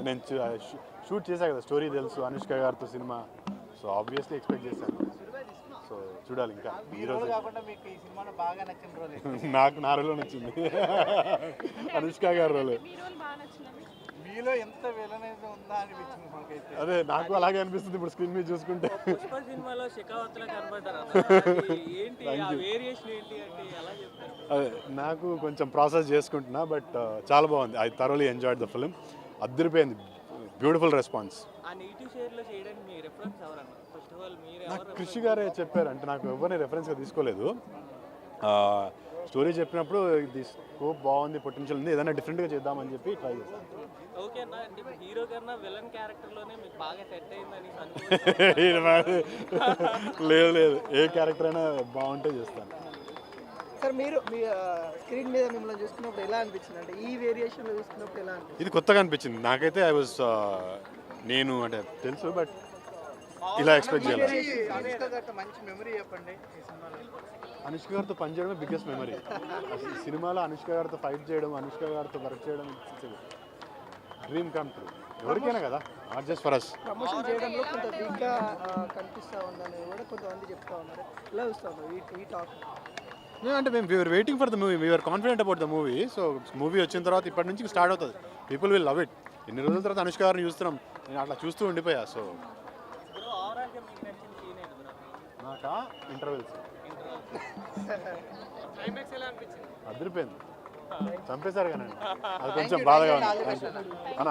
నేను షూట్ చేశా కదా, స్టోరీ తెలుసు, అనుష్క గారితో సినిమా. సో ఆబ్వియస్లీ ఎక్స్పెక్ట్ చేశాను. సో చూడాలి ఇంకా ఈరోజు. నాకు నా రోల్ నచ్చింది, అనుష్క గారి రోల్. అదే నాకు అలాగే అనిపిస్తుంది ఇప్పుడు స్క్రీన్ మీద చూసుకుంటే. అదే నాకు కొంచెం ప్రాసెస్ చేసుకుంటున్నా, బట్ చాలా బాగుంది. I thoroughly enjoyed the film. అద్దరిపోయింది, బ్యూటిఫుల్ రెస్పాన్స్. నాకు కృషి గారే చెప్పారు, అంటే నాకు ఎవరిని రెఫరెన్స్గా తీసుకోలేదు. స్టోరీ చెప్పినప్పుడు ఇది స్కోప్ బాగుంది, పొటెన్షియల్ ఉంది, ఏదైనా డిఫరెంట్గా చేద్దామని చెప్పి ట్రై చేశాను. లేదు లేదు, ఏ క్యారెక్టర్ అయినా బాగుంటే చేస్తాను. సార్ మీరు మీ స్క్రీన్ మీద మిమ్మల్ని చూసుకున్నప్పుడు ఎలా అనిపించింది, అంటే ఈ వేరియేషన్లో చూసుకున్నప్పుడు ఎలా అనిపించింది? ఇది కొత్తగా అనిపించింది నాకైతే. ఐ వాజ్ నేను అంటే తెలుసు, బట్ ఇలా ఎక్స్పెక్ట్ చేయాలి. అనుష్క గారితో పనిచేయడమే బిగ్గెస్ట్ మెమరీ. అసలు సినిమాలో అనుష్క గారితో ఫైట్ చేయడం, అనుష్క గారితో వర్క్ చేయడం డ్రీమ్ కమ్ ట్రూ. ఎవరికైనా కదా, not just for us. Promotion చేయడంలో కొంత వీక్గా కనిపిస్తూ ఉందని కూడా కొంతమంది చెప్తా ఉన్నారు. ఎలా చూస్తాను ఈ టాక్? అంటే మేము we're waiting for the movie, we're confident about the movie. So movie వచ్చిన తర్వాత ఇప్పటి నుంచి స్టార్ట్ అవుతుంది. People will love it. ఎన్ని రోజుల తర్వాత అనుష్క గారిని చూస్తున్నాం, నేను అట్లా చూస్తూ ఉండిపోయా. సో నాకా ఇంటర్వెల్స్ అదిరిపోయింది, చంపేశారు కానీ అది కొంచెం బాధగా ఉంది అన్న.